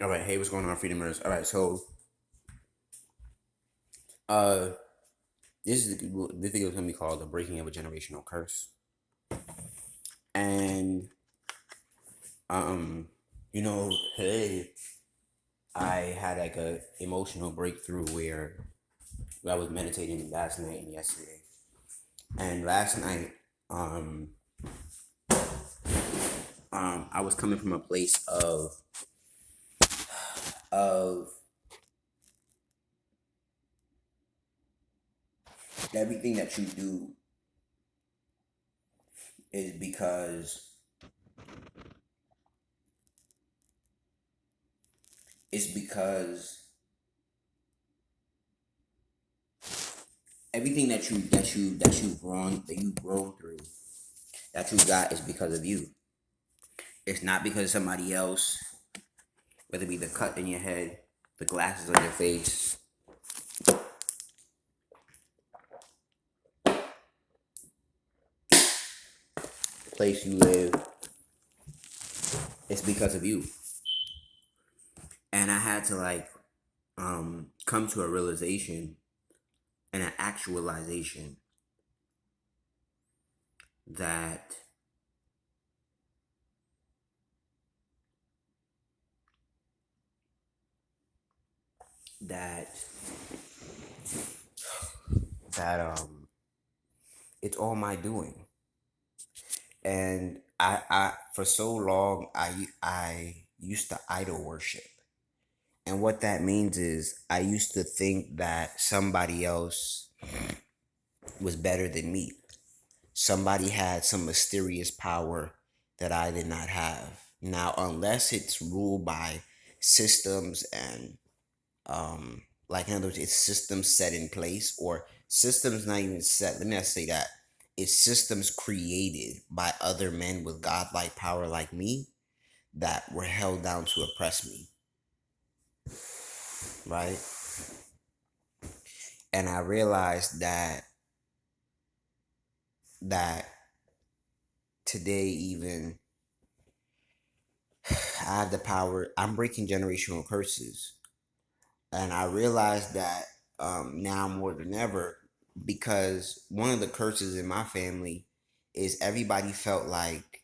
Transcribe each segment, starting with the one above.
All right, hey, what's going on, Freedomers? All right, so uh, this video is gonna be called "The Breaking of a Generational Curse," and um, today I had like a emotional breakthrough where I was meditating last night and yesterday, and last night um I was coming from a place of everything that you do is because everything that you've grown through that you got is because of you. It's not because of somebody else, whether it be the cut in your head, the glasses on your face, the place you live. It's because of you. And I had to come to a realization and an actualization that that that it's all my doing. And I for so long I used to idol worship. And what that means is I used to think that somebody else was better than me. Somebody had some mysterious power that I did not have. Now, unless it's ruled by systems and like in other words, it's systems set in place or systems not even set. Let me not say that. It's systems created by other men with godlike power like me that were held down to oppress me, right? And I realized that today even I have the power. I'm breaking generational curses, and I realized that now more than ever because one of the curses in my family is everybody felt like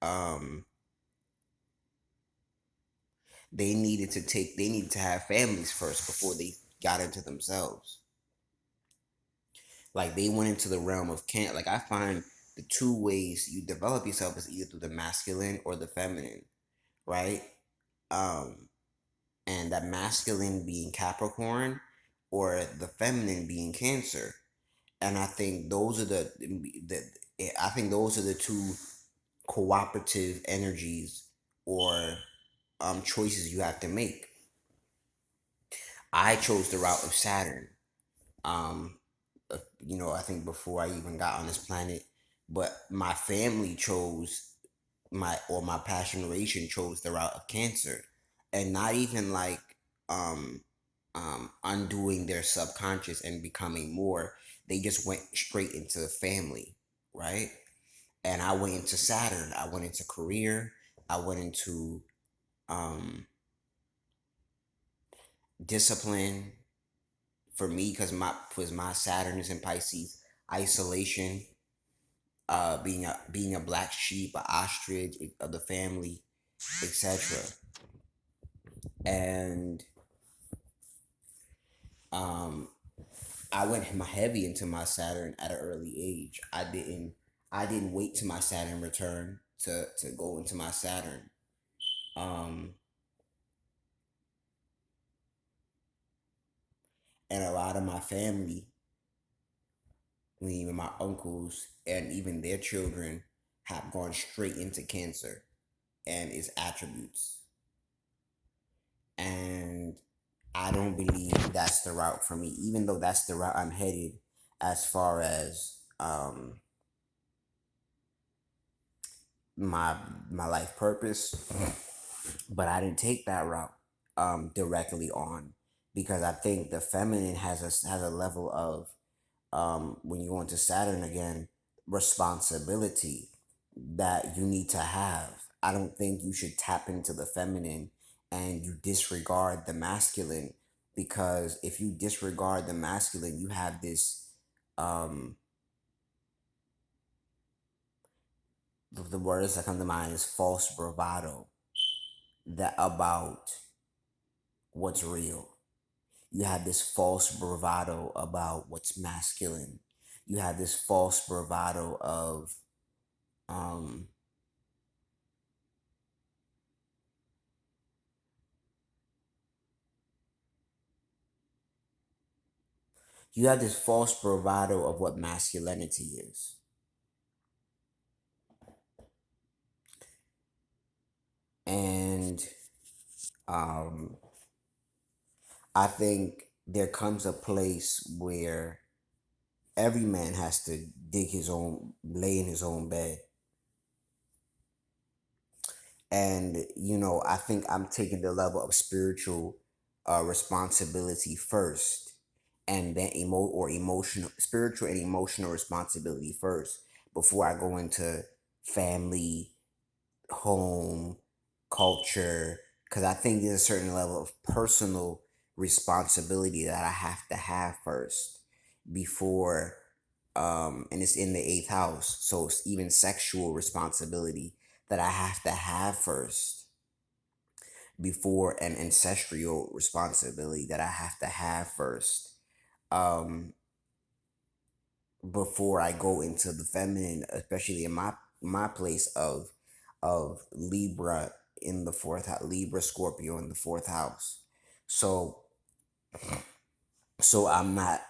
um, they needed to have families first before they got into themselves. Like they went into the realm of can't. Like I find the two ways you develop yourself is either through the masculine or the feminine, right? Um, and that masculine being Capricorn or the feminine being Cancer. And I think those are I think those are the two cooperative energies or choices you have to make. I chose the route of Saturn. Um, I think before I even got on this planet, but my family chose my past generation chose the route of Cancer, and not even like um undoing their subconscious and becoming more. They just went straight into the family, right? And I went into Saturn. I went into career. I went into um discipline for me because my Saturn is in Pisces. Isolation, being a black sheep, a ostrich of the family, etc. And um I went heavy into my Saturn at an early age. I didn't wait to my Saturn return to go into my Saturn. Um and a lot of my family, even my uncles and even their children, have gone straight into Cancer and its attributes. And I don't believe that's the route for me, even though that's the route I'm headed as far as my my life purpose. But I didn't take that route directly on because I think the feminine has a level of when you go into Saturn again responsibility that you need to have. I don't think you should tap into the feminine and you disregard the masculine, because if you disregard the masculine, you have this um the words that come to mind is false bravado that about what's real. You have this false bravado about what's masculine. You have this false bravado of um you have this false bravado of what masculinity is. And um I think there comes a place where every man has to lay in his own bed. And I think I'm taking the level of spiritual responsibility first, and then emotional, spiritual and emotional responsibility first, before I go into family, home, culture, because I think there's a certain level of personal responsibility that I have to have first before, and it's in the eighth house, so it's even sexual responsibility that I have to have first before an ancestral responsibility that I have to have first. Um, before I go into the feminine, especially in my place of Libra in the fourth house, Libra Scorpio in the fourth house. So I'm not,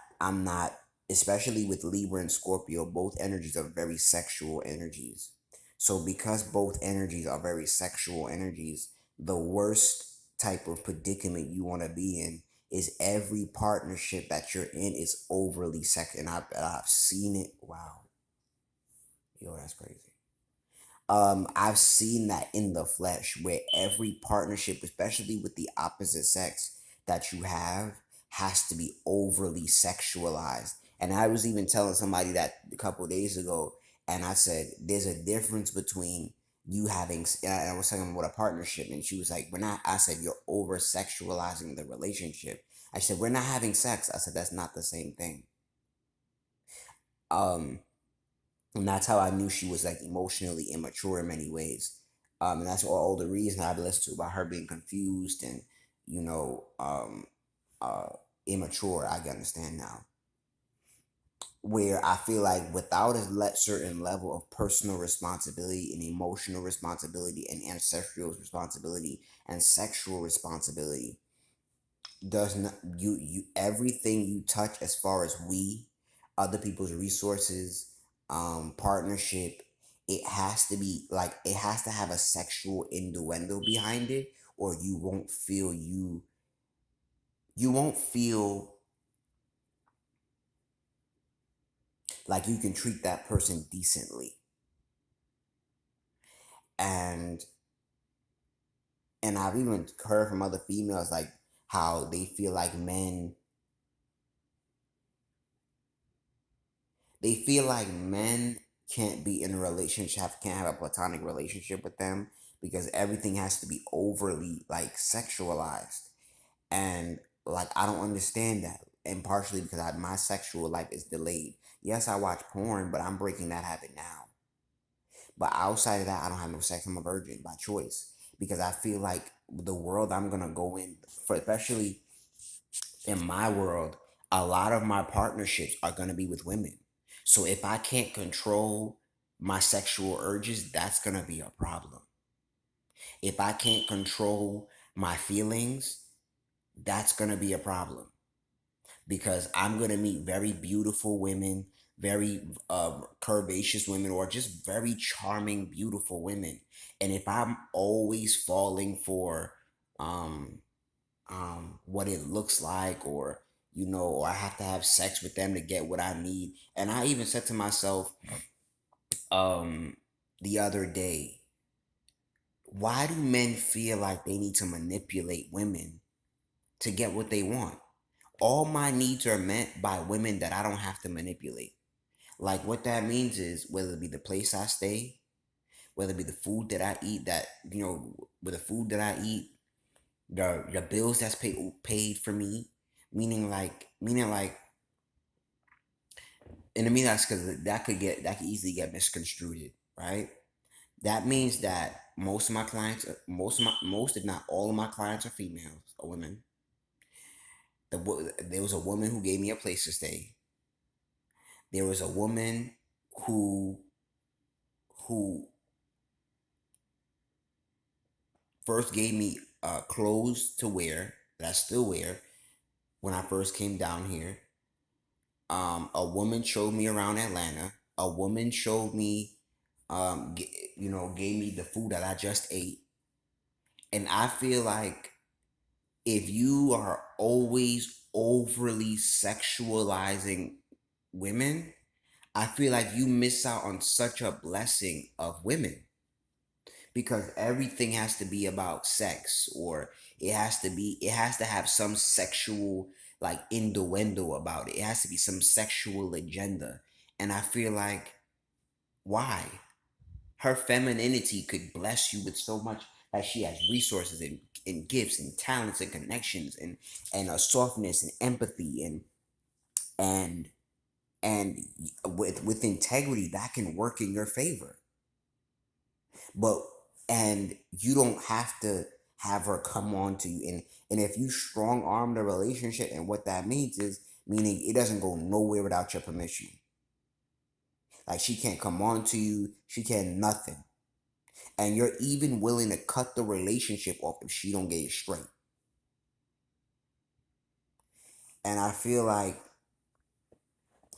especially with Libra and Scorpio, both energies are very sexual energies. So because both energies are very sexual energies, the worst type of predicament you want to be in is every partnership that you're in is overly sex, and I've seen it. Wow, yo, that's crazy. I've seen that in the flesh, where every partnership, especially with the opposite sex that you have, has to be overly sexualized. And I was even telling somebody that a couple of days ago, and I said there's a difference between you having, and I was talking about a partnership, and she was like, we're not. I said, you're over sexualizing the relationship. I said, we're not having sex. I said, that's not the same thing. um and that's how I knew she was like emotionally immature in many ways. And that's all the reason I've listened to about her being confused and you know um uh immature. I can understand now, where I feel like without a certain level of personal responsibility and emotional responsibility and ancestral responsibility and sexual responsibility, does not you everything you touch as far as other people's resources, partnership, it has to be like, it has to have a sexual innuendo behind it, or you won't feel like you can treat that person decently. And and I've even heard from other females like how they feel like men can't be in a relationship, can't have a platonic relationship with them, because everything has to be overly like sexualized. And like, I don't understand that. And partially because my sexual life is delayed. Yes, I watch porn, but I'm breaking that habit now. But outside of that, I don't have no sex. I'm a virgin by choice, because I feel like the world I'm gonna go in for, especially in my world, a lot of my partnerships are going to be with women. So if I can't control my sexual urges, that's going to be a problem. If I can't control my feelings, that's going to be a problem, because I'm going to meet very beautiful women, very curvaceous women, or just very charming, beautiful women. And if I'm always falling for um, what it looks like, or I have to have sex with them to get what I need. And I even said to myself um the other day, why do men feel like they need to manipulate women to get what they want? All my needs are met by women that I don't have to manipulate. Like, what that means is, whether it be the place I stay, whether it be the food that I eat, that with the food that I eat, the bills that's paid for me, meaning like, and I mean that's because that could easily get misconstrued, right? That means that most of my clients, most if not all of my clients are females or women. There was a woman who gave me a place to stay. There was a woman who who first gave me clothes to wear that I still wear when I first came down here. A woman showed me around Atlanta. A woman showed me, gave me the food that I just ate. And I feel like if you are always overly sexualizing women, I feel like you miss out on such a blessing of women, because everything has to be about sex, or it has to have some sexual like innuendo about it. It has to be some sexual agenda. And I feel like, why? Her femininity could bless you with so much. Like, she has resources and gifts and talents and connections and a softness and empathy and and with integrity that can work in your favor. But and you don't have to have her come on to you. And if you strong arm the relationship, and what that means is, meaning it doesn't go nowhere without your permission. Like, she can't come on to you, she can't nothing. And you're even willing to cut the relationship off if she don't get it straight. And I feel like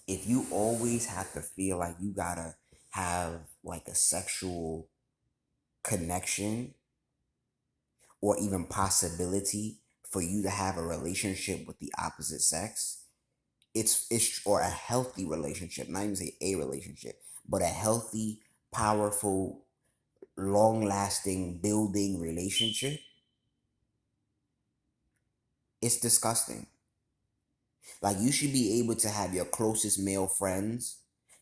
if you always have to feel like you gotta have like a sexual connection or even possibility for you to have a relationship with the opposite sex, it's or a healthy relationship, not even say a relationship, but a healthy, powerful, long lasting, building relationship, it's disgusting. Like, you should be able to have your closest male friends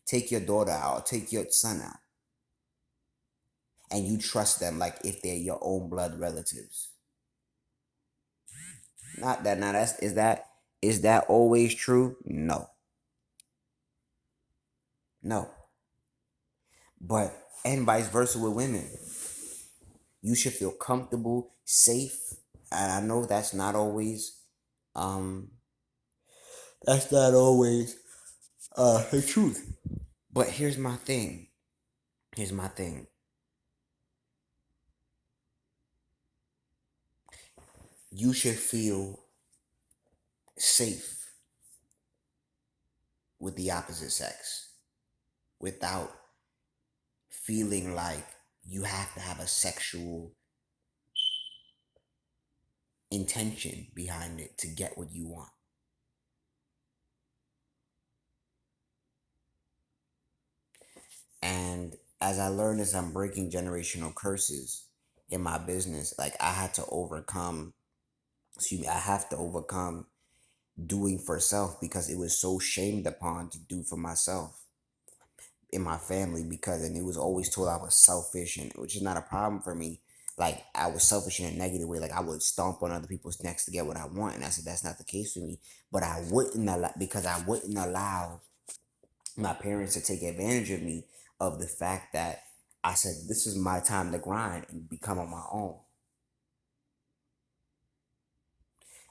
take your daughter out, take your son out, and you trust them like if they're your own blood relatives. Not that now that's is that always true? No. No. But and vice versa with women. You should feel comfortable, safe. And I know um that's not always the truth. But here's my thing. Here's my thing. You should feel safe with the opposite sex without feeling like you have to have a sexual intention behind it to get what you want. And as I learned, as I'm breaking generational curses in my business, like, I had to overcome, excuse me, I have to overcome doing for self, because it was so shamed upon to do for myself in my family, because and it was always told I was selfish, and which is not a problem for me. Like, I was selfish in a negative way. Like, I would stomp on other people's necks to get what I want, and I said that's not the case for me. But I wouldn't allow, because I wouldn't allow my parents to take advantage of me, of the fact that I said this is my time to grind and become on my own.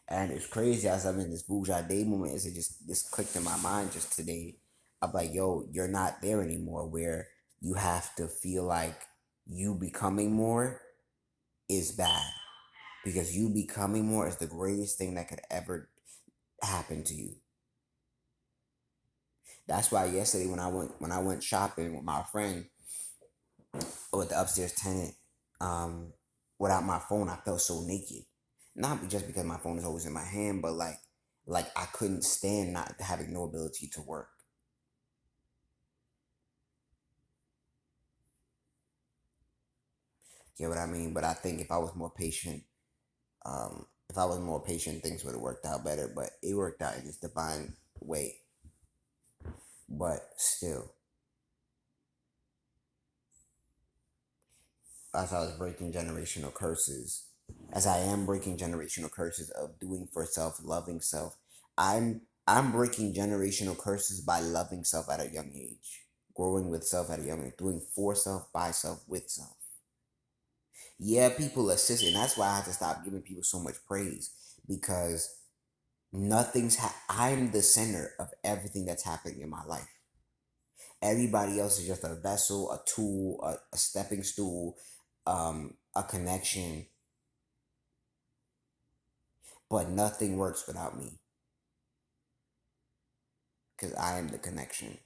And it's crazy, as I'm in this Bourgeois Day moment, is it just this clicked in my mind just today. I'm like, yo, you're not there anymore, where you have to feel like you becoming more is bad. Because you becoming more is the greatest thing that could ever happen to you. That's why yesterday when I went shopping with my friend, with the upstairs tenant, um, without my phone, I felt so naked. Not just because my phone is always in my hand, but like I couldn't stand not having no ability to work. Get what I mean? But I think if I was more patient, things would have worked out better. But it worked out in its divine way. But still, as I was breaking generational curses, as I am breaking generational curses of doing for self, loving self, I'm breaking generational curses by loving self at a young age, growing with self at a young age, doing for self, by self, with self. Yeah, people assist, and that's why I have to stop giving people so much praise because I'm the center of everything that's happening in my life. Everybody else is just a vessel, a tool, a stepping stool, a connection, but nothing works without me because I am the connection.